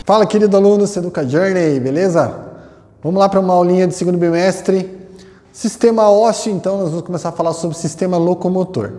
Fala, querido aluno do Educa Journey, beleza? Vamos lá para uma aulinha de segundo bimestre. Sistema ósseo, então, nós vamos começar a falar sobre sistema locomotor.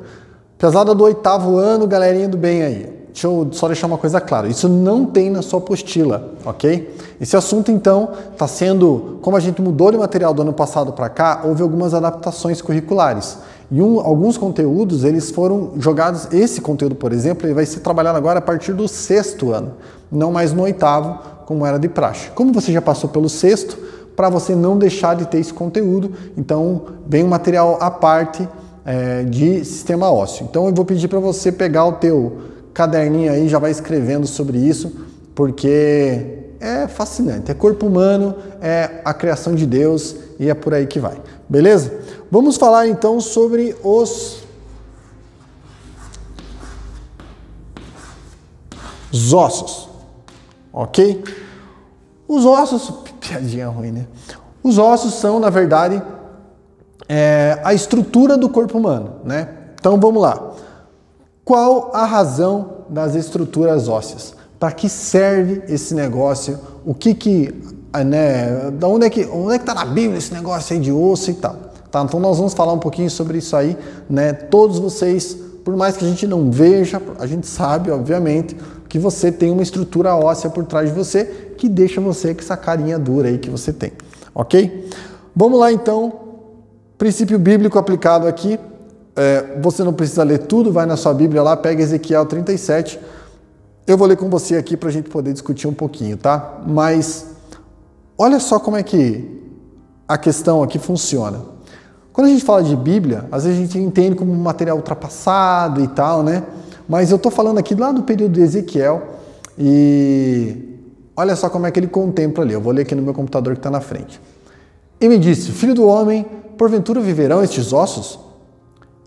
Pesada do 8º ano, galerinha do bem aí. Deixa eu só deixar uma coisa clara, isso não tem na sua apostila, ok? Esse assunto, então, está sendo, como a gente mudou de material do ano passado para cá, houve algumas adaptações curriculares. E alguns conteúdos, eles foram jogados, esse conteúdo, por exemplo, ele vai ser trabalhado agora a partir do 6º ano, não mais no 8º, como era de praxe. Como você já passou pelo 6º, para você não deixar de ter esse conteúdo, então vem um material à parte de sistema ósseo. Então eu vou pedir para você pegar o teu caderninho aí, já vai escrevendo sobre isso, porque é fascinante, é corpo humano, é a criação de Deus e é por aí que vai, beleza? Vamos falar então sobre os ossos, ok? Os ossos, piadinha ruim, né? Os ossos são, na verdade, a estrutura do corpo humano, né? Então vamos lá. Qual a razão das estruturas ósseas? Para que serve esse negócio? O que né? Da onde é que tá na Bíblia esse negócio aí de osso e tal? Tá? Então nós vamos falar um pouquinho sobre isso aí, né? Todos vocês, por mais que a gente não veja, a gente sabe, obviamente, que você tem uma estrutura óssea por trás de você que deixa você com essa carinha dura aí que você tem, ok? Vamos lá então, princípio bíblico aplicado aqui. Você não precisa ler tudo, vai na sua Bíblia lá, pega Ezequiel 37. Eu vou ler com você aqui para a gente poder discutir um pouquinho, tá? Mas olha só como é que a questão aqui funciona. Quando a gente fala de Bíblia, às vezes a gente entende como um material ultrapassado e tal, né? Mas eu estou falando aqui lá do período de Ezequiel e olha só como é que ele contempla ali. Eu vou ler aqui no meu computador que está na frente. E me disse, filho do homem, porventura viverão estes ossos?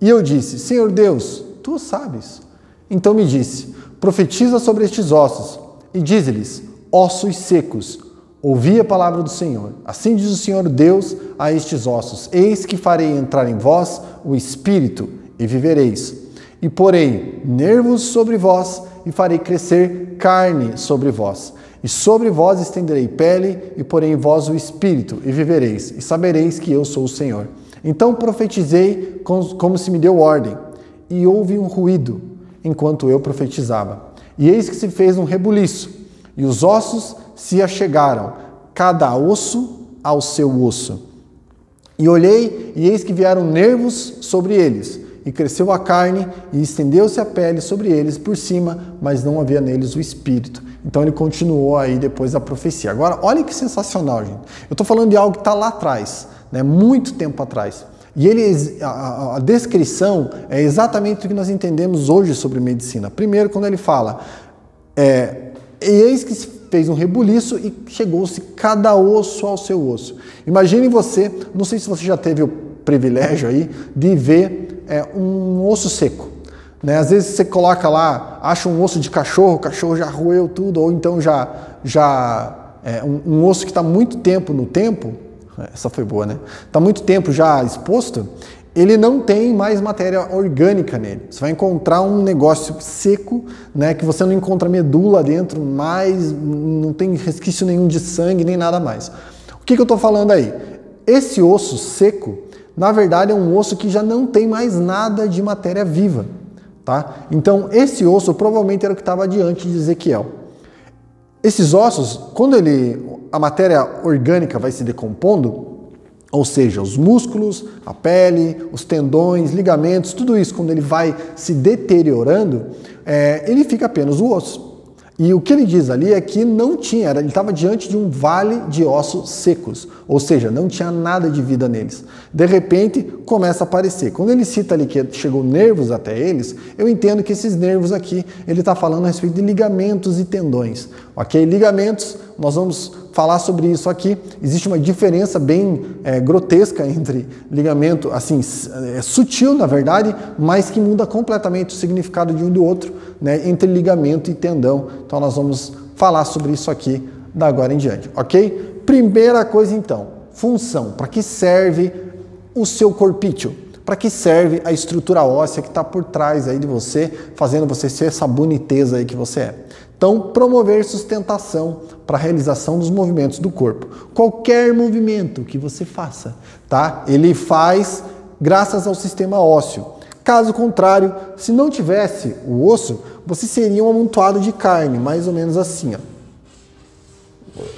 E eu disse, Senhor Deus, tu sabes. Então me disse, profetiza sobre estes ossos e dize-lhes, ossos secos, ouvi a palavra do Senhor. Assim diz o Senhor Deus a estes ossos, eis que farei entrar em vós o Espírito e vivereis. E porei nervos sobre vós e farei crescer carne sobre vós. E sobre vós estenderei pele e porei em vós o Espírito e vivereis. E sabereis que eu sou o Senhor. Então profetizei como se me deu ordem, e houve um ruído enquanto eu profetizava. E eis que se fez um rebuliço, e os ossos se achegaram, cada osso ao seu osso. E olhei, e eis que vieram nervos sobre eles, e cresceu a carne, e estendeu-se a pele sobre eles por cima, mas não havia neles o espírito. Então ele continuou aí depois da profecia. Agora, olha que sensacional, gente. Eu estou falando de algo que está lá atrás, né, muito tempo atrás. E a descrição é exatamente o que nós entendemos hoje sobre medicina. Primeiro, quando ele fala, eis que se fez um rebuliço e chegou-se cada osso ao seu osso. Imagine você, não sei se você já teve o privilégio aí de ver um osso seco. Né? Às vezes você coloca lá, acha um osso de cachorro, o cachorro já roeu tudo, ou então um osso que está muito tempo no tempo. Essa foi boa, né? Está muito tempo já exposto, ele não tem mais matéria orgânica nele. Você vai encontrar um negócio seco, né? Que você não encontra medula dentro, mais não tem resquício nenhum de sangue, nem nada mais. O que eu estou falando aí? Esse osso seco, na verdade, é um osso que já não tem mais nada de matéria viva, tá? Então, esse osso provavelmente era o que estava diante de Ezequiel. Esses ossos, quando a matéria orgânica vai se decompondo, ou seja, os músculos, a pele, os tendões, ligamentos, tudo isso, quando ele vai se deteriorando, ele fica apenas o osso. E o que ele diz ali é que não tinha, ele estava diante de um vale de ossos secos, ou seja, não tinha nada de vida neles. De repente, começa a aparecer. Quando ele cita ali que chegou nervos até eles, eu entendo que esses nervos aqui, ele está falando a respeito de ligamentos e tendões. Ok? Ligamentos, nós vamos falar sobre isso aqui. Existe uma diferença bem grotesca entre ligamento, assim, sutil na verdade, mas que muda completamente o significado de um do outro, né, entre ligamento e tendão. Então nós vamos falar sobre isso aqui da agora em diante, ok? Primeira coisa então, função, para que serve o seu corpício? Para que serve a estrutura óssea que está por trás aí de você, fazendo você ser essa boniteza aí que você é? Então, promover sustentação para a realização dos movimentos do corpo. Qualquer movimento que você faça, tá? Ele faz graças ao sistema ósseo. Caso contrário, se não tivesse o osso, você seria um amontoado de carne, mais ou menos assim, ó.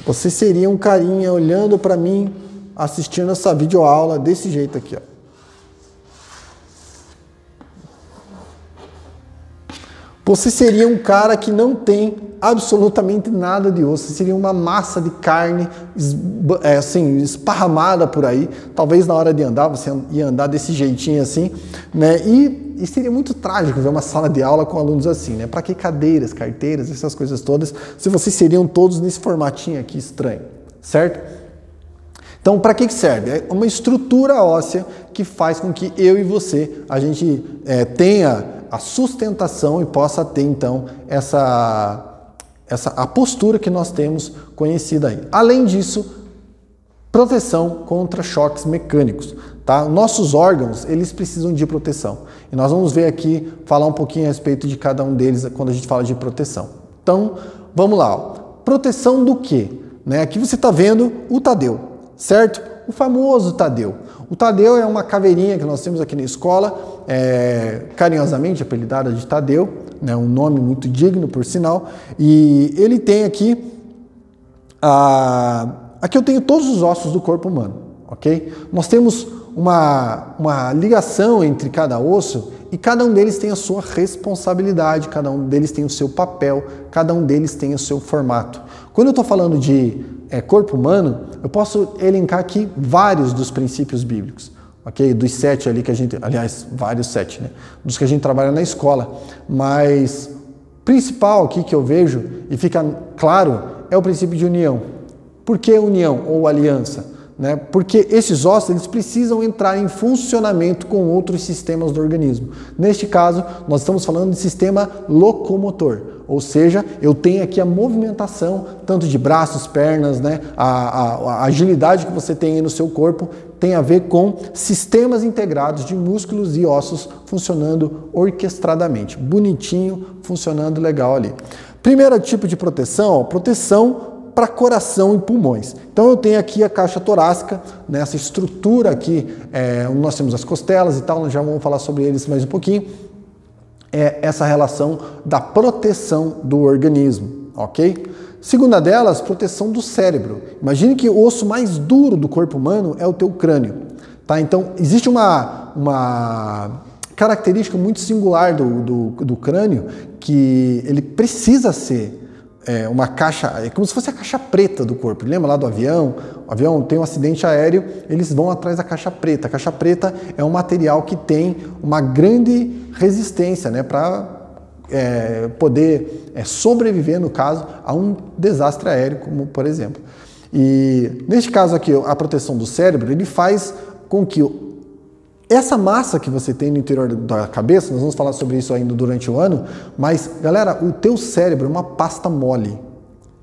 Você seria um carinha olhando para mim, assistindo essa videoaula desse jeito aqui, ó. Você seria um cara que não tem absolutamente nada de osso. Você seria uma massa de carne assim, esparramada por aí. Talvez na hora de andar, você ia andar desse jeitinho assim, né? E seria muito trágico ver uma sala de aula com alunos assim, né? Para que cadeiras, carteiras, essas coisas todas, se vocês seriam todos nesse formatinho aqui estranho, certo? Então, para que serve? É uma estrutura óssea que faz com que eu e você, a gente tenha a sustentação e possa ter, então, a postura que nós temos conhecida aí. Além disso, proteção contra choques mecânicos. Tá? Nossos órgãos, eles precisam de proteção. E nós vamos ver aqui, falar um pouquinho a respeito de cada um deles quando a gente fala de proteção. Então, vamos lá. Ó. Proteção do quê? Né? Aqui você está vendo o Tadeu, certo? O famoso Tadeu. O Tadeu é uma caveirinha que nós temos aqui na escola, carinhosamente apelidada de Tadeu, né, um nome muito digno, por sinal, e ele tem aqui, aqui eu tenho todos os ossos do corpo humano, ok? Nós temos uma ligação entre cada osso e cada um deles tem a sua responsabilidade, cada um deles tem o seu papel, cada um deles tem o seu formato. Quando eu estou falando de corpo humano, eu posso elencar aqui vários dos princípios bíblicos, ok? Dos 7 ali que a gente, aliás, vários 7, né? Dos que a gente trabalha na escola, mas principal aqui que eu vejo e fica claro é o princípio de união. Por que união ou aliança? Né? Porque esses ossos eles precisam entrar em funcionamento com outros sistemas do organismo. Neste caso, nós estamos falando de sistema locomotor, ou seja, eu tenho aqui a movimentação tanto de braços, pernas, né? A agilidade que você tem aí no seu corpo tem a ver com sistemas integrados de músculos e ossos funcionando orquestradamente, bonitinho, funcionando legal ali. Primeiro tipo de proteção, ó, proteção para coração e pulmões. Então eu tenho aqui a caixa torácica, nessa estrutura aqui, nós temos as costelas e tal, nós já vamos falar sobre eles mais um pouquinho, essa relação da proteção do organismo, ok? Segunda delas, proteção do cérebro. Imagine que o osso mais duro do corpo humano é o teu crânio, tá? Então existe uma característica muito singular do crânio, que ele precisa ser uma caixa, é como se fosse a caixa preta do corpo. Lembra lá do avião? O avião tem um acidente aéreo, eles vão atrás da caixa preta. A caixa preta é um material que tem uma grande resistência, né, para poder sobreviver, no caso, a um desastre aéreo, como por exemplo. E neste caso aqui, a proteção do cérebro, ele faz com que essa massa que você tem no interior da cabeça, nós vamos falar sobre isso ainda durante o ano, mas, galera, o teu cérebro é uma pasta mole,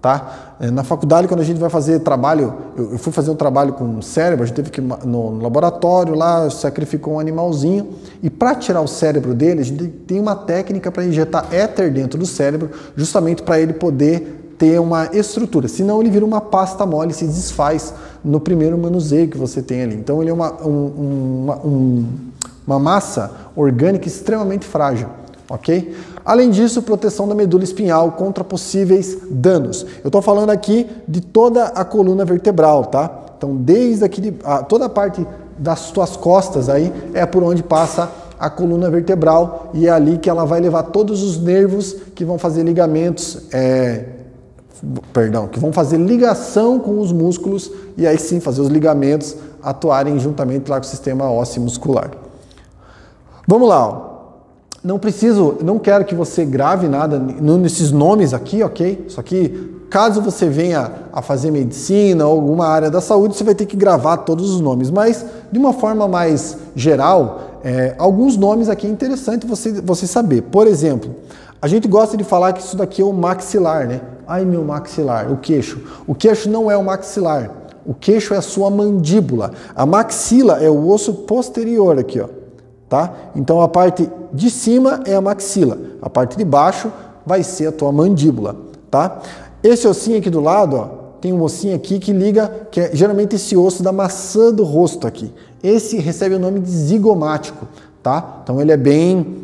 tá? Na faculdade, quando a gente vai fazer trabalho, eu fui fazer um trabalho com o cérebro, a gente teve que ir no laboratório lá, sacrificou um animalzinho, e para tirar o cérebro dele, a gente tem uma técnica para injetar éter dentro do cérebro, justamente para ele poder ter uma estrutura, senão ele vira uma pasta mole, se desfaz no primeiro manuseio que você tem ali. Então ele é uma massa orgânica extremamente frágil, ok? Além disso, proteção da medula espinhal contra possíveis danos. Eu estou falando aqui de toda a coluna vertebral, tá? Então desde aqui, toda a parte das tuas costas aí é por onde passa a coluna vertebral e é ali que ela vai levar todos os nervos que vão fazer ligamentos, que vão fazer ligação com os músculos e aí sim fazer os ligamentos atuarem juntamente lá com o sistema ósseo muscular. Vamos lá, ó. Não quero que você grave nada nesses nomes aqui, ok? Só que caso você venha a fazer medicina ou alguma área da saúde, você vai ter que gravar todos os nomes, mas de uma forma mais geral, alguns nomes aqui é interessante você saber. Por exemplo, a gente gosta de falar que isso daqui é o maxilar, né? Ai, meu maxilar, o queixo. O queixo não é o maxilar. O queixo é a sua mandíbula. A maxila é o osso posterior aqui, ó. Tá? Então a parte de cima é a maxila. A parte de baixo vai ser a tua mandíbula. tá? Esse ossinho aqui do lado, ó, tem um ossinho aqui que liga, que é geralmente esse osso da maçã do rosto aqui. Esse recebe o nome de zigomático, tá? Então ele é bem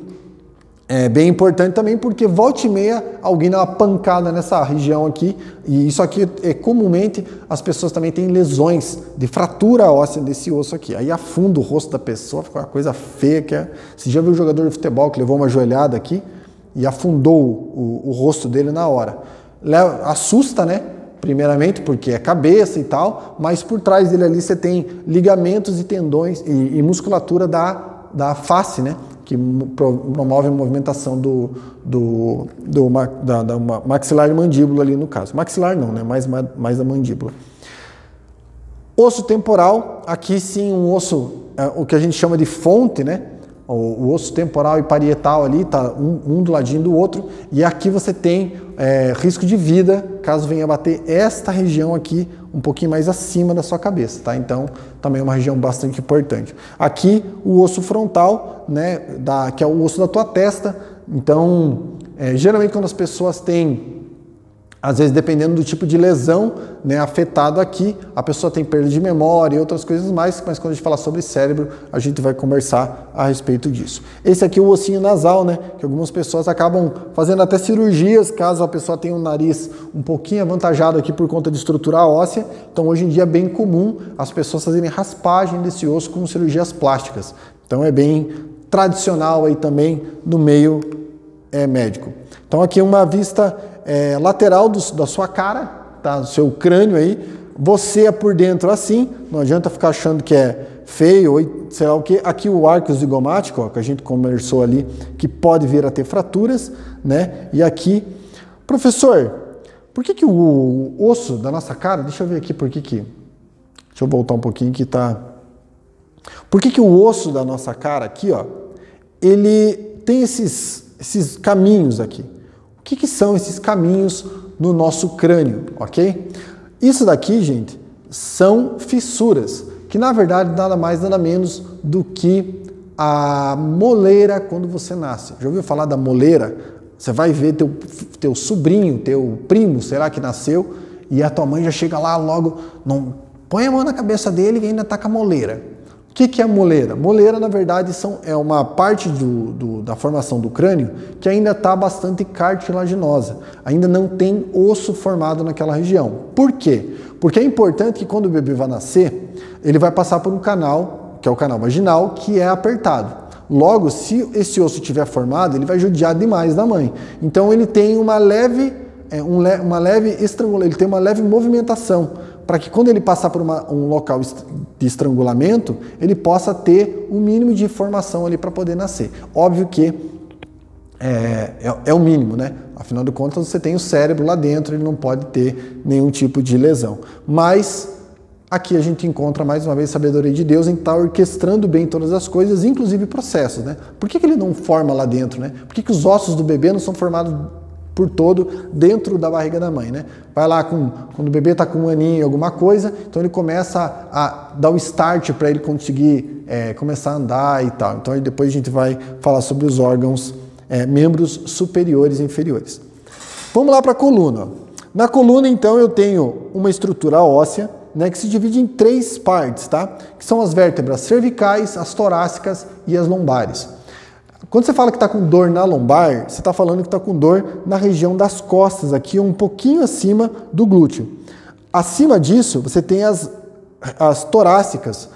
importante também, porque volta e meia alguém dá uma pancada nessa região aqui, e isso aqui comumente as pessoas também têm lesões de fratura óssea desse osso aqui. Aí afunda o rosto da pessoa, fica uma coisa feia que é. Você já viu um jogador de futebol que levou uma joelhada aqui e afundou o rosto dele na hora? Assusta, né? Primeiramente porque é cabeça e tal, mas por trás dele ali você tem ligamentos e tendões e musculatura da face, né? Que promove a movimentação da maxilar e mandíbula ali no caso. Maxilar não, né? Mais da mandíbula. Osso temporal, aqui sim um osso, o que a gente chama de fonte, né? O osso temporal e parietal ali, tá um do ladinho do outro, e aqui você tem risco de vida, caso venha bater esta região aqui, um pouquinho mais acima da sua cabeça, tá? Então, também é uma região bastante importante. Aqui, o osso frontal, né, que é o osso da tua testa. Então, geralmente quando as pessoas têm, às vezes dependendo do tipo de lesão, né, afetado aqui, a pessoa tem perda de memória e outras coisas mais, mas quando a gente falar sobre cérebro, a gente vai conversar a respeito disso. Esse aqui é o ossinho nasal, né, que algumas pessoas acabam fazendo até cirurgias, caso a pessoa tenha um nariz um pouquinho avantajado aqui por conta de estrutura óssea. Então hoje em dia é bem comum as pessoas fazerem raspagem desse osso com cirurgias plásticas. Então é bem tradicional aí também no meio médico. Então aqui uma vista lateral da sua cara, tá? Do seu crânio aí. Você é por dentro assim, não adianta ficar achando que é feio ou sei lá o que. Aqui o arco zigomático, ó, que a gente conversou ali, que pode vir a ter fraturas, né? E aqui, professor, por que o osso da nossa cara, deixa eu ver aqui deixa eu voltar um pouquinho que tá. Por que o osso da nossa cara aqui, ó, ele tem esses caminhos aqui? O que são esses caminhos no nosso crânio, ok? Isso daqui, gente, são fissuras, que na verdade nada mais nada menos do que a moleira quando você nasce. Já ouviu falar da moleira? Você vai ver teu sobrinho, teu primo, sei lá, que nasceu, e a tua mãe já chega lá logo, não põe a mão na cabeça dele e ainda tá com a moleira. O que é a moleira? Moleira, na verdade, é uma parte da formação do crânio que ainda está bastante cartilaginosa. Ainda não tem osso formado naquela região. Por quê? Porque é importante que quando o bebê vai nascer, ele vai passar por um canal, que é o canal vaginal, que é apertado. Logo, se esse osso estiver formado, ele vai judiar demais da mãe. Então ele tem uma leve estrangulação, ele tem uma leve movimentação, para que quando ele passar por um local de estrangulamento, ele possa ter o mínimo de formação ali para poder nascer. Óbvio que é o mínimo, né? Afinal de contas, você tem o cérebro lá dentro, ele não pode ter nenhum tipo de lesão. Mas aqui a gente encontra mais uma vez a sabedoria de Deus em estar orquestrando bem todas as coisas, inclusive processos, né? Por que ele não forma lá dentro, né? Por que os ossos do bebê não são formados por todo dentro da barriga da mãe, né? Vai lá quando o bebê está com um aninho, alguma coisa, então ele começa a dar o start para ele conseguir começar a andar e tal. Então depois a gente vai falar sobre os órgãos, membros superiores e inferiores. Vamos lá para a coluna. Na coluna, então, eu tenho uma estrutura óssea, né, que se divide em 3 partes, tá? Que são as vértebras cervicais, as torácicas e as lombares. Quando você fala que está com dor na lombar, você está falando que está com dor na região das costas, aqui um pouquinho acima do glúteo. Acima disso, você tem as torácicas.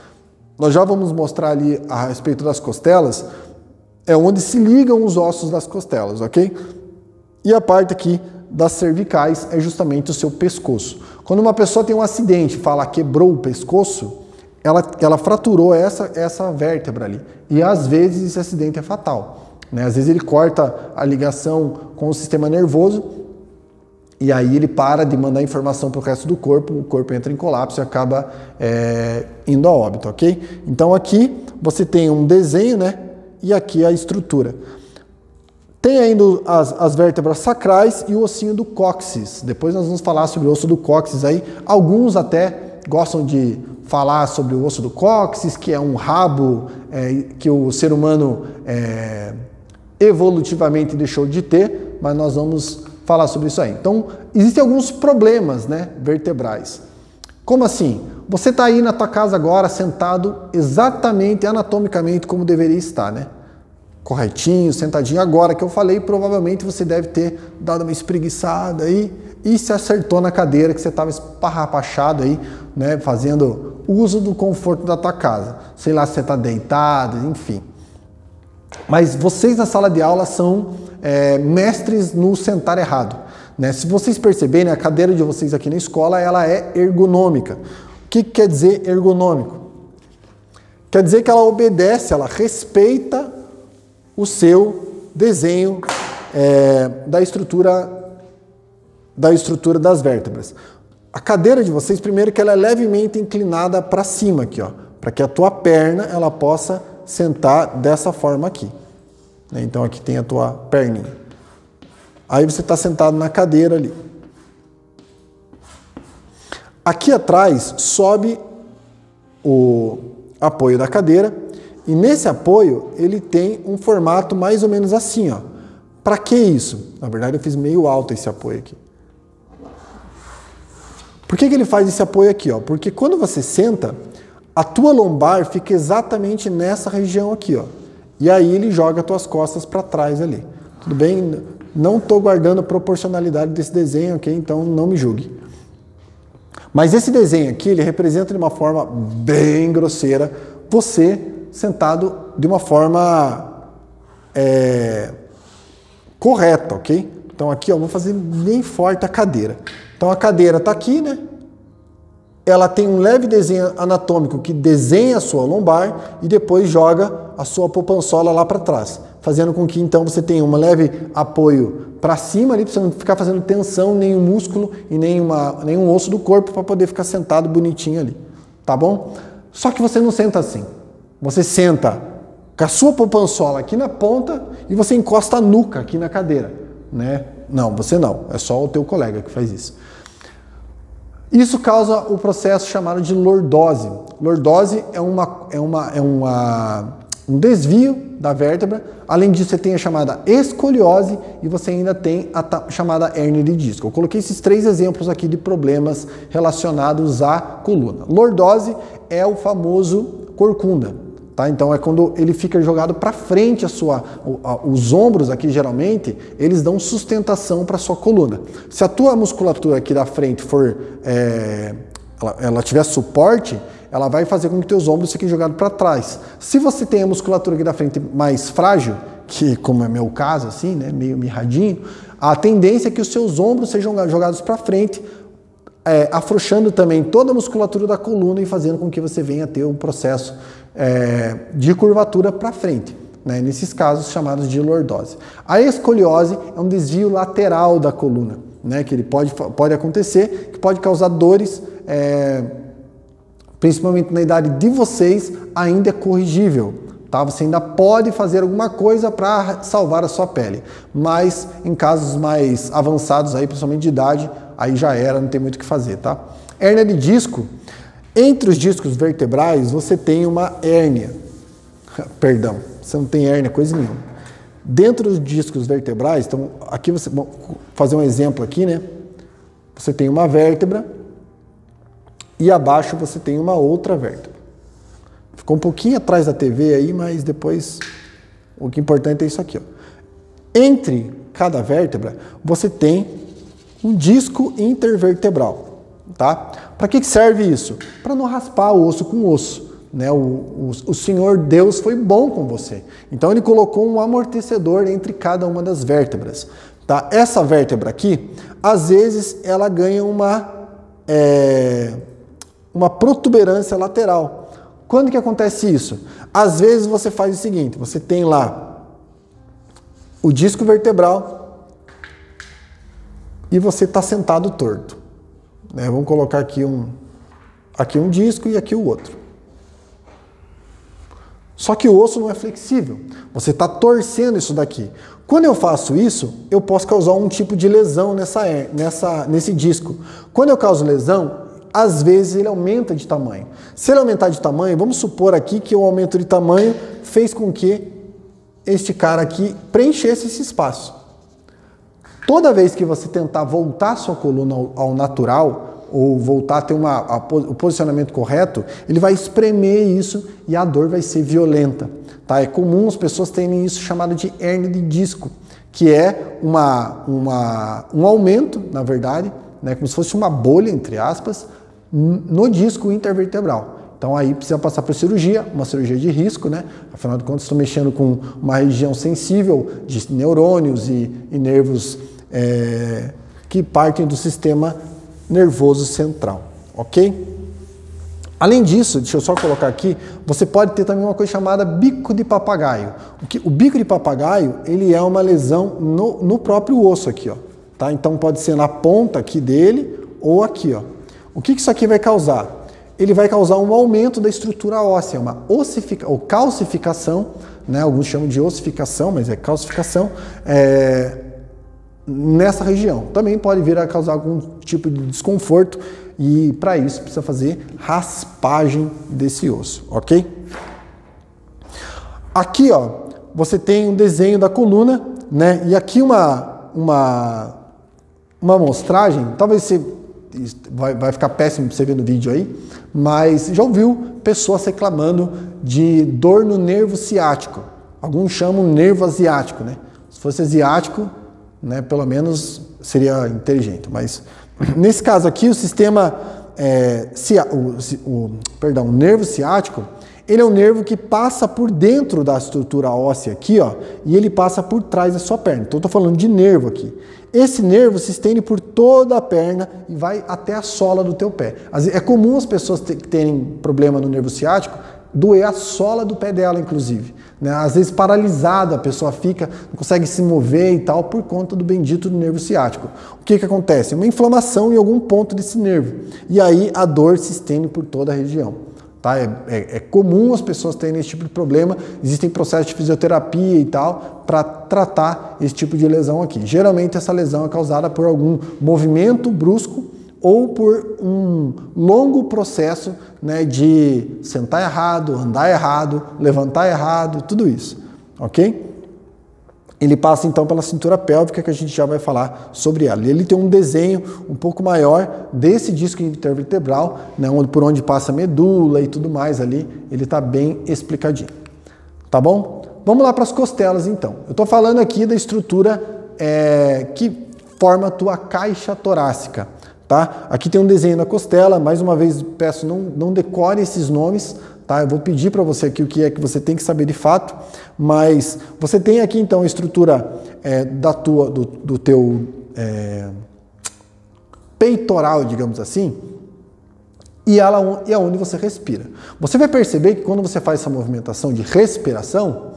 Nós já vamos mostrar ali a respeito das costelas, é onde se ligam os ossos das costelas, ok? E a parte aqui das cervicais é justamente o seu pescoço. Quando uma pessoa tem um acidente, fala quebrou o pescoço, ela fraturou essa vértebra ali. E às vezes esse acidente é fatal, né? Às vezes ele corta a ligação com o sistema nervoso e aí ele para de mandar informação para o resto do corpo, o corpo entra em colapso e acaba indo a óbito, ok? Então aqui você tem um desenho, né? E aqui a estrutura. Tem ainda as vértebras sacrais e o ossinho do cóccix. Depois nós vamos falar sobre o osso do cóccix aí. Alguns até gostam de falar sobre o osso do cóccix, que é um rabo que o ser humano evolutivamente deixou de ter, mas nós vamos falar sobre isso aí. Então, existem alguns problemas, né, vertebrais. Como assim? Você está aí na tua casa agora, sentado exatamente, anatomicamente, como deveria estar, né? Corretinho, sentadinho. Agora que eu falei, provavelmente você deve ter dado uma espreguiçada aí e se acertou na cadeira que você estava esparrapachado aí, né? Fazendo uso do conforto da tua casa. Sei lá se você está deitado, enfim. Mas vocês na sala de aula são mestres no sentar errado, né? Se vocês perceberem, a cadeira de vocês aqui na escola, ela é ergonômica. O que quer dizer ergonômico? Quer dizer que ela obedece, ela respeita o seu desenho da estrutura das vértebras. A cadeira de vocês, primeiro que ela é levemente inclinada para cima aqui, ó, para que a tua perna ela possa sentar dessa forma aqui. Então aqui tem a tua perninha. Aí você está sentado na cadeira ali. Aqui atrás sobe o apoio da cadeira e nesse apoio ele tem um formato mais ou menos assim, ó. Para que isso? Na verdade eu fiz meio alto esse apoio aqui. Por que ele faz esse apoio aqui, ó? Porque quando você senta, a tua lombar fica exatamente nessa região aqui, ó. E aí ele joga as tuas costas para trás ali. Tudo bem? Não estou guardando a proporcionalidade desse desenho, ok? Então não me julgue. Mas esse desenho aqui, ele representa de uma forma bem grosseira você sentado de uma forma correta, ok? Então aqui, ó, vou fazer bem forte a cadeira. Então a cadeira está aqui, né? Ela tem um leve desenho anatômico que desenha a sua lombar e depois joga a sua poupançola lá para trás, fazendo com que então você tenha um leve apoio para cima ali, para você não ficar fazendo tensão em nenhum músculo e nenhum osso do corpo para poder ficar sentado bonitinho ali, tá bom? Só que você não senta assim. Você senta com a sua poupançola aqui na ponta e você encosta a nuca aqui na cadeira, né? Não, você não. É só o teu colega que faz isso. Isso causa o processo chamado de lordose. Lordose é um desvio da vértebra. Além disso, você tem a chamada escoliose e você ainda tem a chamada hérnia de disco. Eu coloquei esses 3 exemplos aqui de problemas relacionados à coluna. Lordose é o famoso corcunda. Tá? Então é quando ele fica jogado para frente, os ombros aqui geralmente, eles dão sustentação para a sua coluna. Se a tua musculatura aqui da frente for, ela tiver suporte, ela vai fazer com que teus ombros fiquem jogados para trás. Se você tem a musculatura aqui da frente mais frágil, que como é meu caso, assim, né, meio mirradinho, a tendência é que os seus ombros sejam jogados para frente, afrouxando também toda a musculatura da coluna e fazendo com que você venha a ter um processo de curvatura para frente, né? Nesses casos chamados de lordose. A escoliose é um desvio lateral da coluna, né? Que ele pode acontecer, que pode causar dores, principalmente na idade de vocês, ainda é corrigível. Tá? Você ainda pode fazer alguma coisa para salvar a sua pele, mas em casos mais avançados, aí, principalmente de idade, aí já era, não tem muito o que fazer. Tá? Hérnia de disco. Entre os discos vertebrais, você tem uma hérnia. Perdão, você não tem hérnia, coisa nenhuma. Dentro dos discos vertebrais, então, aqui você, vou fazer um exemplo aqui, né? Você tem uma vértebra e abaixo você tem uma outra vértebra. Ficou um pouquinho atrás da TV aí, mas depois o que é importante é isso aqui, ó. Entre cada vértebra, você tem um disco intervertebral. Tá? Para que serve isso? Para não raspar o osso com osso. Né? O Senhor Deus foi bom com você. Então ele colocou um amortecedor entre cada uma das vértebras. Tá? Essa vértebra aqui, às vezes, ela ganha uma protuberância lateral. Quando que acontece isso? Às vezes você faz o seguinte, você tem lá o disco vertebral e você está sentado torto. Vamos colocar aqui um disco e aqui o outro. Só que o osso não é flexível. Você está torcendo isso daqui. Quando eu faço isso, eu posso causar um tipo de lesão nesse disco. Quando eu causo lesão, às vezes ele aumenta de tamanho. Se ele aumentar de tamanho, vamos supor aqui que o aumento de tamanho fez com que este cara aqui preenchesse esse espaço. Toda vez que você tentar voltar a sua coluna ao natural, ou voltar a ter o posicionamento correto, ele vai espremer isso e a dor vai ser violenta. Tá? É comum as pessoas terem isso chamado de hérnia de disco, que é um aumento, na verdade, né, como se fosse uma bolha, entre aspas, no disco intervertebral. Então aí precisa passar por cirurgia, uma cirurgia de risco, né? Afinal de contas estou mexendo com uma região sensível de neurônios e nervos que partem do sistema nervoso central, ok? Além disso, deixa eu só colocar aqui, você pode ter também uma coisa chamada bico de papagaio. O bico de papagaio, ele é uma lesão no próprio osso aqui, ó, tá? Então pode ser na ponta aqui dele ou aqui, ó. O que isso aqui vai causar? Ele vai causar um aumento da estrutura óssea, uma ou calcificação, né? Alguns chamam de ossificação, mas é calcificação, nessa região. Também pode vir a causar algum tipo de desconforto e para isso precisa fazer raspagem desse osso, ok? Aqui, ó, você tem um desenho da coluna, né? E aqui uma amostragem, talvez você vai ficar péssimo para você ver no vídeo aí, mas já ouviu pessoas reclamando de dor no nervo ciático. Alguns chamam nervo asiático, né? Se fosse asiático, né, pelo menos seria inteligente. Mas nesse caso aqui, o sistema, o nervo ciático, ele é um nervo que passa por dentro da estrutura óssea aqui, ó, e ele passa por trás da sua perna. Então eu estou falando de nervo aqui. Esse nervo se estende por toda a perna e vai até a sola do teu pé. É comum as pessoas terem problema no nervo ciático, doer a sola do pé dela, inclusive. Né? Às vezes paralisada, a pessoa fica, não consegue se mover e tal, por conta do bendito do nervo ciático. O que acontece? Uma inflamação em algum ponto desse nervo. E aí a dor se estende por toda a região. Tá? É comum as pessoas terem esse tipo de problema, existem processos de fisioterapia e tal para tratar esse tipo de lesão aqui. Geralmente essa lesão é causada por algum movimento brusco ou por um longo processo, né, de sentar errado, andar errado, levantar errado, tudo isso, ok? Ele passa então pela cintura pélvica, que a gente já vai falar sobre ela. Ele tem um desenho um pouco maior desse disco intervertebral, né, por onde passa a medula e tudo mais ali, ele está bem explicadinho. Tá bom? Vamos lá para as costelas então. Eu estou falando aqui da estrutura que forma a tua caixa torácica. Tá? Aqui tem um desenho da costela, mais uma vez peço não decore esses nomes, tá? Eu vou pedir para você aqui o que é que você tem que saber de fato, mas você tem aqui então a estrutura do teu peitoral, digamos assim, e ela é onde você respira. Você vai perceber que quando você faz essa movimentação de respiração,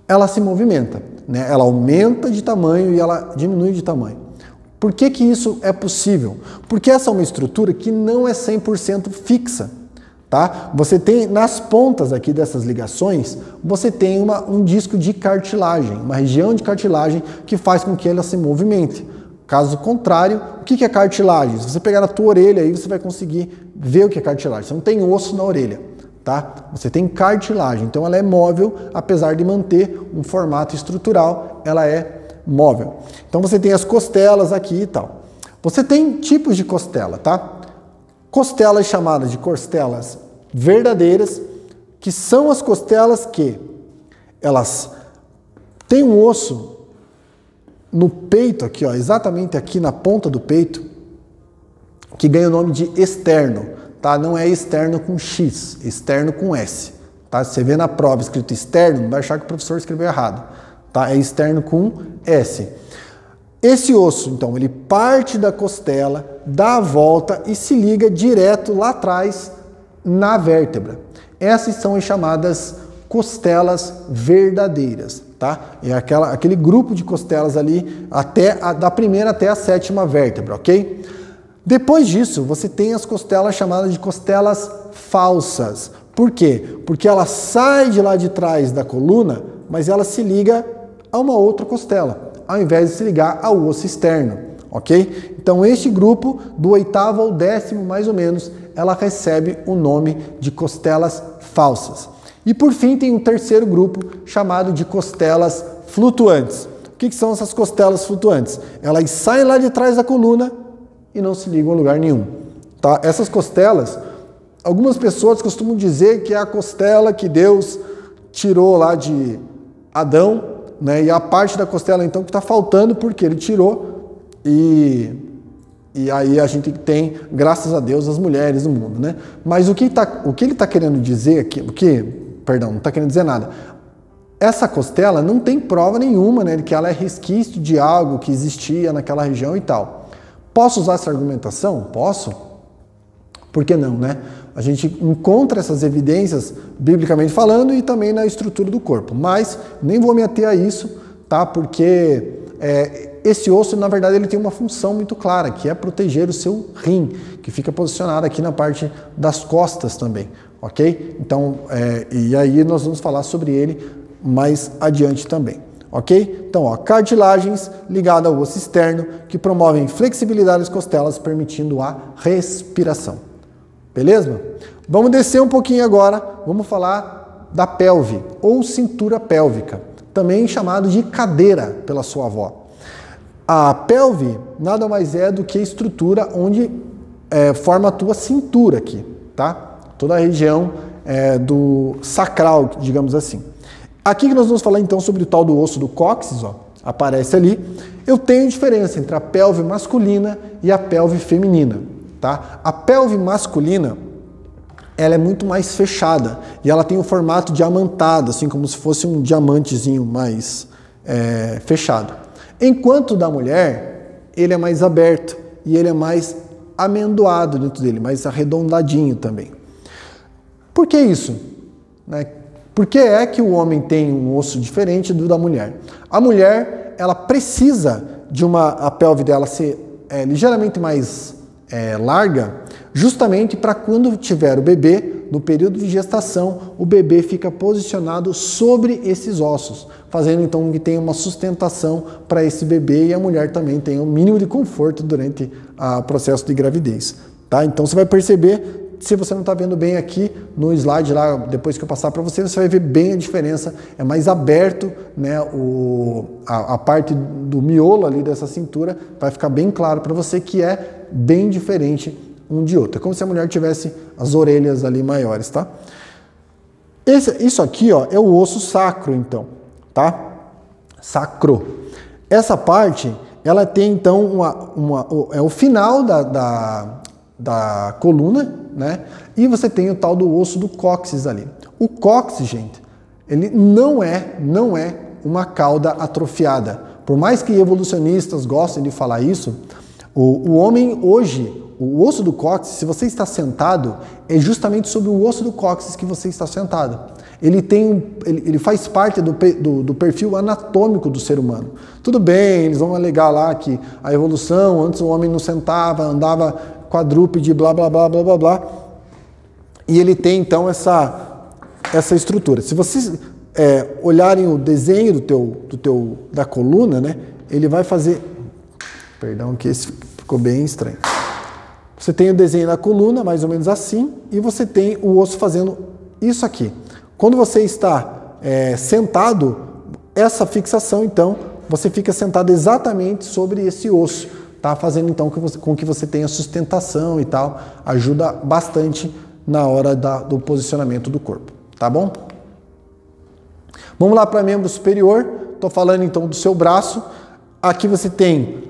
ela se movimenta, né? Ela aumenta de tamanho e ela diminui de tamanho. Por que isso é possível? Porque essa é uma estrutura que não é 100% fixa, tá? Você tem, nas pontas aqui dessas ligações, você tem um disco de cartilagem, uma região de cartilagem que faz com que ela se movimente. Caso contrário, o que é cartilagem? Se você pegar na tua orelha aí, você vai conseguir ver o que é cartilagem. Você não tem osso na orelha, tá? Você tem cartilagem, então ela é móvel, apesar de manter um formato estrutural, ela é móvel. Então você tem as costelas aqui e tal. Você tem tipos de costela, tá? Costelas chamadas de costelas verdadeiras, que são as costelas que elas têm um osso no peito aqui, ó, exatamente aqui na ponta do peito, que ganha o nome de externo, tá? Não é externo com X, externo com S, tá? Se você vê na prova escrito externo, não vai achar que o professor escreveu errado. Tá? É externo com S. Esse osso, então, ele parte da costela, dá a volta e se liga direto lá atrás na vértebra. Essas são as chamadas costelas verdadeiras, tá? É aquele grupo de costelas ali da primeira até a sétima vértebra, ok? Depois disso, você tem as costelas chamadas de costelas falsas. Por quê? Porque ela sai de lá de trás da coluna, mas ela se liga a uma outra costela, ao invés de se ligar ao osso externo, ok? Então este grupo, do 8º ao 10º mais ou menos, ela recebe o nome de costelas falsas. E por fim tem um terceiro grupo chamado de costelas flutuantes. O que são essas costelas flutuantes? Elas saem lá de trás da coluna e não se ligam a lugar nenhum. Tá? Essas costelas, algumas pessoas costumam dizer que é a costela que Deus tirou lá de Adão, né? E a parte da costela então que está faltando porque ele tirou e aí a gente tem, graças a Deus, as mulheres no mundo, né? Mas o que ele está querendo dizer aqui, perdão, não está querendo dizer nada. Essa costela não tem prova nenhuma, né, de que ela é resquício de algo que existia naquela região e tal. Posso usar essa argumentação? Posso. Por que não, né? A gente encontra essas evidências, biblicamente falando, e também na estrutura do corpo. Mas nem vou me ater a isso, tá? Porque esse osso, na verdade, ele tem uma função muito clara, que é proteger o seu rim, que fica posicionado aqui na parte das costas também, ok? Então, e aí nós vamos falar sobre ele mais adiante também, ok? Então, ó, cartilagens ligadas ao osso externo, que promovem flexibilidade das costelas, permitindo a respiração. Beleza? Vamos descer um pouquinho agora, vamos falar da pelve, ou cintura pélvica, também chamado de cadeira pela sua avó. A pelve nada mais é do que a estrutura onde forma a tua cintura aqui, tá? Toda a região do sacral, digamos assim. Aqui que nós vamos falar então sobre o tal do osso do cóccix, ó, aparece ali. Eu tenho diferença entre a pelve masculina e a pelve feminina, tá? A pelve masculina, ela é muito mais fechada e ela tem o formato diamantado, assim como se fosse um diamantezinho mais fechado. Enquanto o da mulher, ele é mais aberto e ele é mais amendoado dentro dele, mais arredondadinho também. Por que isso? Né? Por que é que o homem tem um osso diferente do da mulher? A mulher, ela precisa de a pelve dela ser ligeiramente mais larga, justamente para quando tiver o bebê, no período de gestação, o bebê fica posicionado sobre esses ossos, fazendo então que tenha uma sustentação para esse bebê e a mulher também tenha um mínimo de conforto durante o processo de gravidez. Tá? Então você vai perceber, se você não está vendo bem aqui no slide lá, depois que eu passar para você, você vai ver bem a diferença, é mais aberto, né, a parte do miolo ali dessa cintura, vai ficar bem claro para você que é bem diferente um de outro. É como se a mulher tivesse as orelhas ali maiores, tá? Isso aqui, ó, é o osso sacro, então, tá? Sacro. Essa parte, ela tem, então, é o final da coluna, né? E você tem o tal do osso do cóccix ali. O cóccix, gente, ele não é uma cauda atrofiada. Por mais que evolucionistas gostem de falar isso, o homem hoje, o osso do cóccix, se você está sentado, é justamente sobre o osso do cóccix que você está sentado. Ele faz parte do perfil anatômico do ser humano. Tudo bem, eles vão alegar lá que a evolução, antes o homem não sentava, andava quadrúpede, blá, blá, blá, blá, blá, blá. E ele tem, então, essa estrutura. Se vocês olharem o desenho da coluna, né, ele vai fazer... Perdão, que esse ficou bem estranho. Você tem o desenho da coluna, mais ou menos assim, e você tem o osso fazendo isso aqui. Quando você está sentado, essa fixação, então, você fica sentado exatamente sobre esse osso, tá? Fazendo, então, com que você tenha sustentação e tal, ajuda bastante na hora do posicionamento do corpo, tá bom? Vamos lá para membro superior, estou falando, então, do seu braço. Aqui você tem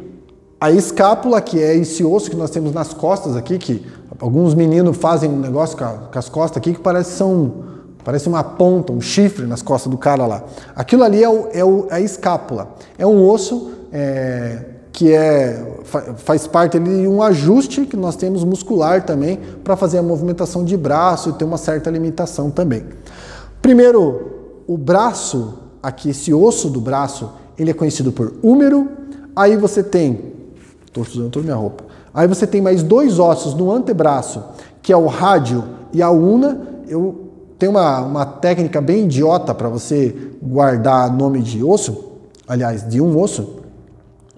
a escápula, que é esse osso que nós temos nas costas aqui, que alguns meninos fazem um negócio com as costas aqui que parece uma ponta, um chifre nas costas do cara lá. Aquilo ali é a escápula. É um osso que faz parte ali de um ajuste que nós temos muscular também para fazer a movimentação de braço e ter uma certa limitação também. Primeiro, o braço, aqui esse osso do braço, ele é conhecido por húmero. Aí você tem... Estou usando toda a minha roupa. Aí você tem mais dois ossos no antebraço, que é o rádio e a una. Eu tenho uma técnica bem idiota para você guardar nome de osso, aliás, de um osso,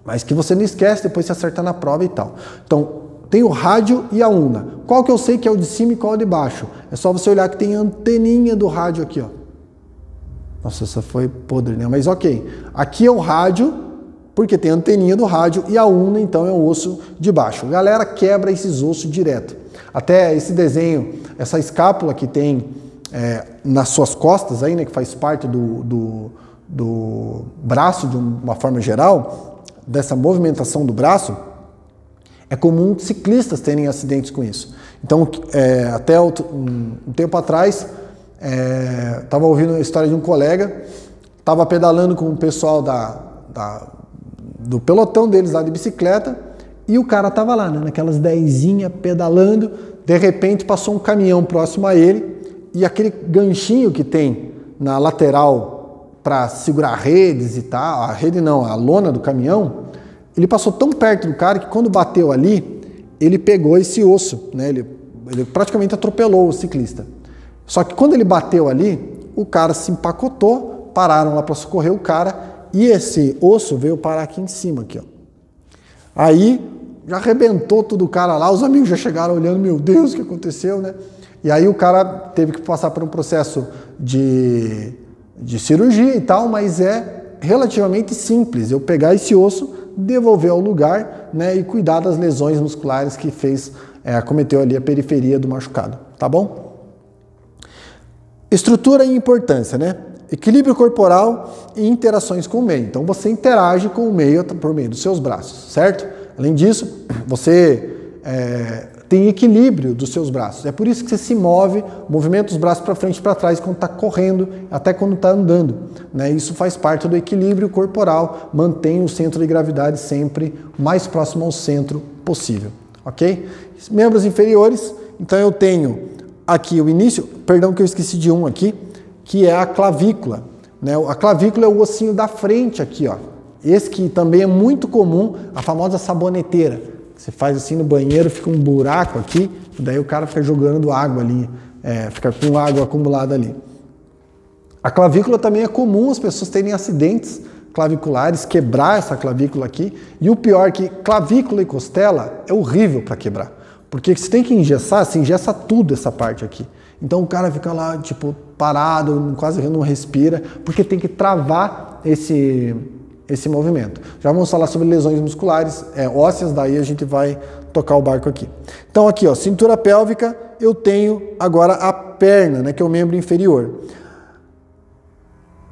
mas que você não esquece, depois você acerta na prova e tal. Então, tem o rádio e a una. Qual que eu sei que é o de cima e qual é o de baixo? É só você olhar que tem a anteninha do rádio aqui, ó. Nossa, essa foi podre, né? Mas ok. Aqui é o rádio, porque tem a anteninha do rádio, e a una, então, é o osso de baixo. A galera quebra esses ossos direto. Até esse desenho, essa escápula que tem nas suas costas aí, né, que faz parte do braço de uma forma geral, dessa movimentação do braço, é comum ciclistas terem acidentes com isso. Então, até um tempo atrás, estava ouvindo a história de um colega, estava pedalando com o pessoal do pelotão deles lá de bicicleta, e o cara estava lá, né, naquelas dezinhas pedalando, de repente passou um caminhão próximo a ele, e aquele ganchinho que tem na lateral para segurar redes e tal, a rede não, a lona do caminhão, ele passou tão perto do cara que quando bateu ali, ele pegou esse osso, né, ele praticamente atropelou o ciclista. Só que quando ele bateu ali, o cara se empacotou, pararam lá para socorrer o cara, e esse osso veio parar aqui em cima, aqui, ó. Aí já arrebentou tudo o cara lá, os amigos já chegaram olhando, meu Deus, o que aconteceu, né? E aí o cara teve que passar por um processo de cirurgia e tal, mas é relativamente simples. Eu pegar esse osso, devolver ao lugar, né, e cuidar das lesões musculares que acometeu ali a periferia do machucado, tá bom? Estrutura e importância, né? Equilíbrio corporal e interações com o meio. Então você interage com o meio por meio dos seus braços, certo? Além disso, você tem equilíbrio dos seus braços. É por isso que você se move, movimenta os braços para frente e para trás quando está correndo, até quando está andando, né? Isso faz parte do equilíbrio corporal, mantém o centro de gravidade sempre o mais próximo ao centro possível, ok? Membros inferiores, então eu tenho aqui o início, perdão que eu esqueci de um aqui, que é a clavícula, né? A clavícula é o ossinho da frente aqui, ó. Esse que também é muito comum, a famosa saboneteira. Você faz assim no banheiro, fica um buraco aqui, daí o cara fica jogando água ali, fica com água acumulada ali. A clavícula também é comum as pessoas terem acidentes claviculares, quebrar essa clavícula aqui, e o pior é que clavícula e costela é horrível para quebrar, porque você tem que engessar, você engessa tudo essa parte aqui. Então o cara fica lá, tipo, parado, quase não respira, porque tem que travar esse movimento. Já vamos falar sobre lesões musculares, ósseas, daí a gente vai tocar o barco aqui. Então aqui, ó, cintura pélvica, eu tenho agora a perna, né, que é o membro inferior.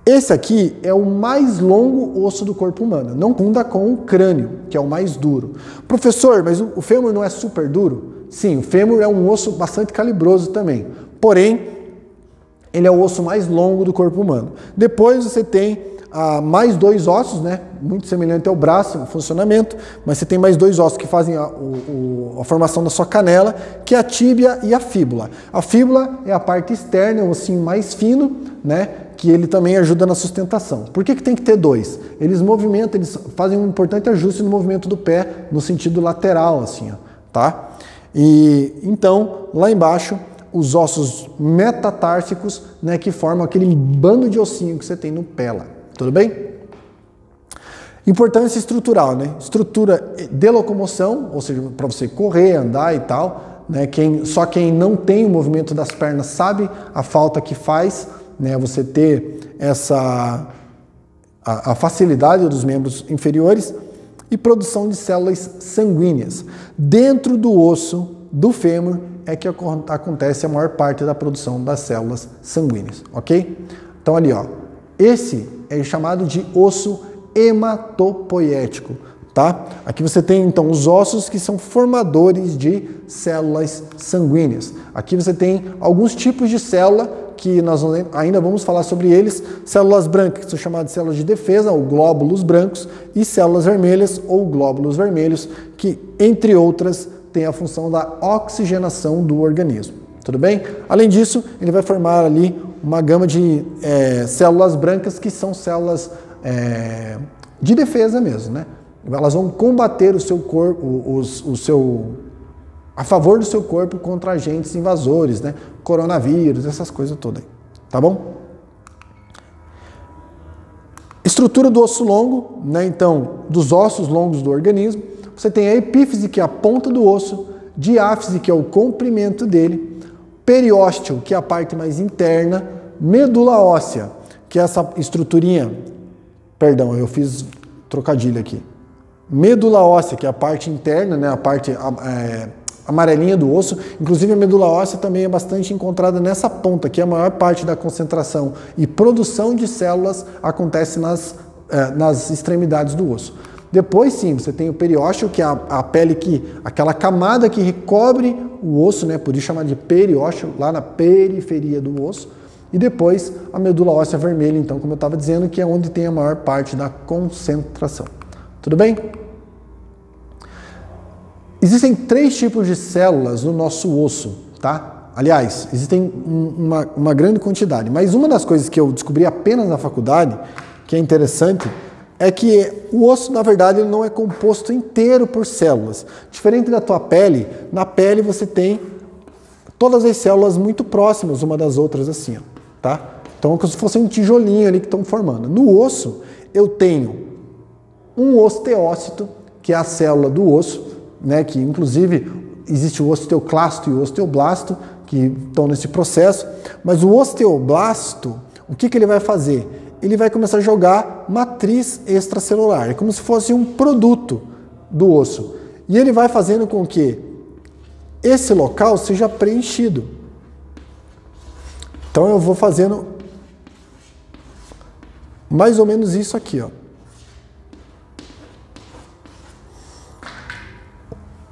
Esse aqui é o mais longo osso do corpo humano, não confunda com o crânio, que é o mais duro. Professor, mas o fêmur não é super duro? Sim, o fêmur é um osso bastante calibroso também, porém, ele é o osso mais longo do corpo humano. Depois você tem mais dois ossos, né? Muito semelhante ao braço, o funcionamento, mas você tem mais dois ossos que fazem a formação da sua canela, que é a tíbia e a fíbula. A fíbula é a parte externa, é o ossinho mais fino, né? Que ele também ajuda na sustentação. Por que tem que ter dois? Eles movimentam, eles fazem um importante ajuste no movimento do pé, no sentido lateral, assim, ó, tá? E então, lá embaixo, os ossos metatársicos, né? Que formam aquele bando de ossinho que você tem no pé lá. Tudo bem? Importância estrutural, né? Estrutura de locomoção, ou seja, para você correr, andar e tal, né? Só quem não tem o movimento das pernas sabe a falta que faz, né? Você ter a facilidade dos membros inferiores e produção de células sanguíneas. Dentro do osso do fêmur é que acontece a maior parte da produção das células sanguíneas, ok? Então ali, ó, esse é chamado de osso hematopoético, tá? Aqui você tem então os ossos que são formadores de células sanguíneas. Aqui você tem alguns tipos de célula que nós ainda vamos falar sobre eles, células brancas, que são chamadas de células de defesa, ou glóbulos brancos, e células vermelhas, ou glóbulos vermelhos, que, entre outras, têm a função da oxigenação do organismo. Tudo bem? Além disso, ele vai formar ali uma gama de células brancas que são células de defesa mesmo, né? Elas vão combater o seu corpo, a favor do seu corpo contra agentes invasores, né? Coronavírus, essas coisas todas aí, tá bom? Estrutura do osso longo, né? Então, dos ossos longos do organismo, você tem a epífise, que é a ponta do osso, diáfise, que é o comprimento dele, periósteo, que é a parte mais interna, medula óssea, que é essa estruturinha, perdão, eu fiz trocadilho aqui, medula óssea, que é a parte interna, né, a parte amarelinha do osso. Inclusive a medula óssea também é bastante encontrada nessa ponta, que a maior parte da concentração e produção de células acontece nas extremidades do osso. Depois sim, você tem o periósteo, que é a pele aquela camada que recobre o osso, né, por isso chama de periósteo, lá na periferia do osso. E depois a medula óssea vermelha, então, como eu estava dizendo, que é onde tem a maior parte da concentração. Tudo bem? Existem 3 tipos de células no nosso osso, tá? Aliás, existem uma grande quantidade, mas uma das coisas que eu descobri apenas na faculdade, que é interessante, é que o osso, na verdade, ele não é composto inteiro por células. Diferente da tua pele, na pele você tem todas as células muito próximas uma das outras, assim, ó, tá? Então é como se fosse um tijolinho ali que estão formando. No osso, eu tenho um osteócito, que é a célula do osso, né, que inclusive existe o osteoclasto e o osteoblasto, que estão nesse processo, mas o osteoblasto, o que ele vai fazer? Ele vai começar a jogar matriz extracelular, é como se fosse um produto do osso, e ele vai fazendo com que esse local seja preenchido. Então eu vou fazendo mais ou menos isso aqui, ó.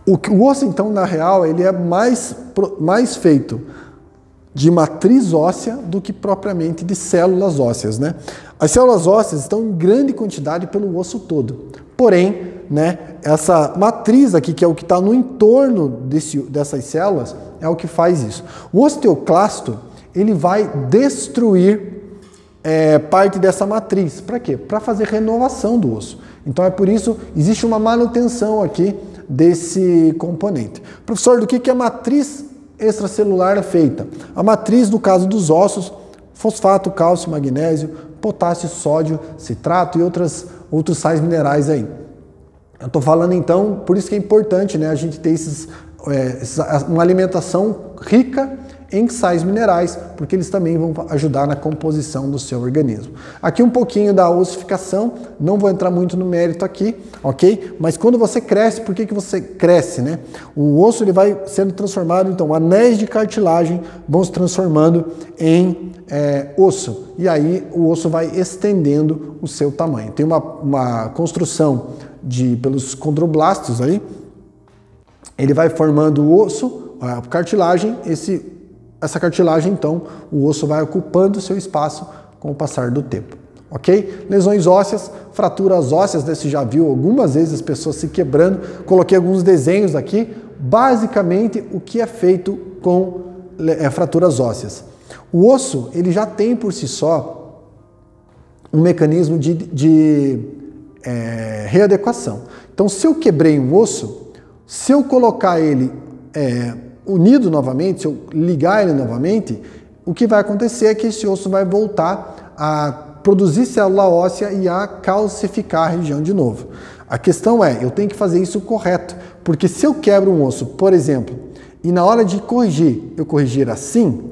O osso, então, na real, ele é mais feito de matriz óssea do que propriamente de células ósseas, né? As células ósseas estão em grande quantidade pelo osso todo. Porém, né, essa matriz aqui, que é o que está no entorno dessas células, é o que faz isso. O osteoclasto, ele vai destruir parte dessa matriz. Para quê? Para fazer renovação do osso. Então é por isso que existe uma manutenção aqui desse componente. Professor, do que a matriz extracelular é feita? A matriz, no caso dos ossos, fosfato, cálcio, magnésio, potássio, sódio, citrato e outros sais minerais aí. Eu estou falando então, por isso que é importante, né, a gente ter uma alimentação rica em sais minerais, porque eles também vão ajudar na composição do seu organismo. Aqui um pouquinho da ossificação, não vou entrar muito no mérito aqui, ok? Mas quando você cresce, por que você cresce, né? O osso ele vai sendo transformado, então anéis de cartilagem vão se transformando em osso, e aí o osso vai estendendo o seu tamanho. Tem uma construção pelos condroblastos aí, ele vai formando o osso, a cartilagem, essa cartilagem, então, o osso vai ocupando o seu espaço com o passar do tempo, ok? Lesões ósseas, fraturas ósseas, né? Você já viu algumas vezes as pessoas se quebrando, coloquei alguns desenhos aqui, basicamente o que é feito com fraturas ósseas. O osso, ele já tem por si só um mecanismo de readequação. Então, se eu quebrei um osso, se eu colocar ele unido novamente, se eu ligar ele novamente, o que vai acontecer é que esse osso vai voltar a produzir célula óssea e a calcificar a região de novo. A questão é, eu tenho que fazer isso correto, porque se eu quebro um osso, por exemplo, e na hora de corrigir, eu corrigir assim,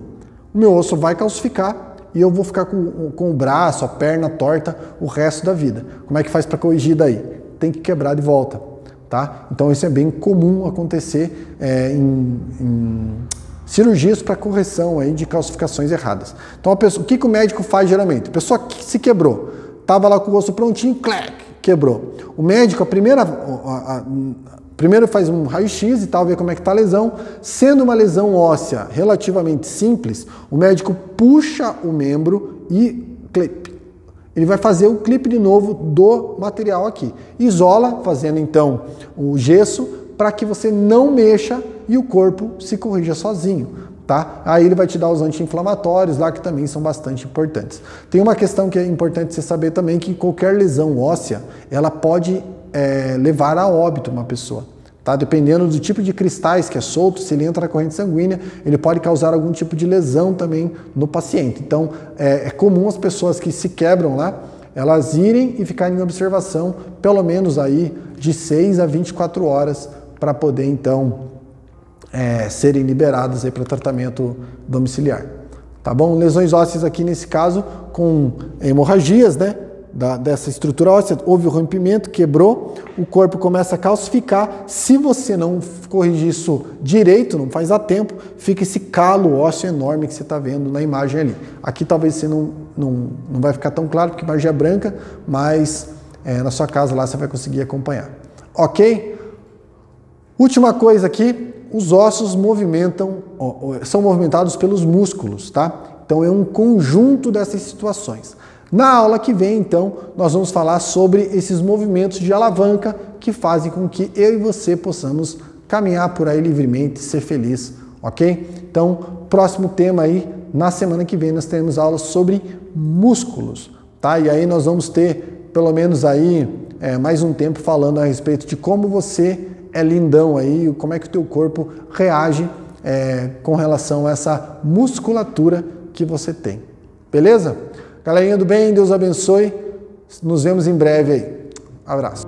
o meu osso vai calcificar e eu vou ficar com o braço, a perna torta o resto da vida. Como é que faz para corrigir daí? Tem que quebrar de volta. Tá? Então isso é bem comum acontecer em cirurgias para correção aí de calcificações erradas. Então o que o médico faz geralmente? A pessoa que se quebrou, estava lá com o osso prontinho, clac, quebrou. O médico, primeiro faz um raio-x e tal, ver como é que está a lesão. Sendo uma lesão óssea relativamente simples, o médico puxa o membro e clipe. Ele vai fazer o clipe de novo do material aqui. Isola, fazendo então o gesso, para que você não mexa e o corpo se corrija sozinho, tá? Aí ele vai te dar os anti-inflamatórios lá, que também são bastante importantes. Tem uma questão que é importante você saber também, que qualquer lesão óssea, ela pode levar a óbito uma pessoa. Tá? Dependendo do tipo de cristais que é solto, se ele entra na corrente sanguínea, ele pode causar algum tipo de lesão também no paciente. Então, é comum as pessoas que se quebram lá, elas irem e ficarem em observação pelo menos aí de 6 a 24 horas para poder, então, serem liberadas para tratamento domiciliar. Tá bom? Lesões ósseas aqui, nesse caso, com hemorragias, né? Dessa estrutura óssea, houve o rompimento, quebrou, o corpo começa a calcificar. Se você não corrigir isso direito, não faz a tempo, fica esse calo ósseo enorme que você está vendo na imagem ali. Aqui talvez você não vai ficar tão claro, porque a imagem é branca, mas na sua casa lá você vai conseguir acompanhar. Ok? Última coisa aqui, os ossos são movimentados pelos músculos, tá? Então é um conjunto dessas situações. Na aula que vem, então, nós vamos falar sobre esses movimentos de alavanca que fazem com que eu e você possamos caminhar por aí livremente, ser feliz, ok? Então, próximo tema aí, na semana que vem nós teremos aulas sobre músculos, tá? E aí nós vamos ter, pelo menos aí, mais um tempo falando a respeito de como você é lindão aí, como é que o teu corpo reage com relação a essa musculatura que você tem. Beleza? Galerinha do bem, Deus abençoe. Nos vemos em breve aí. Abraço.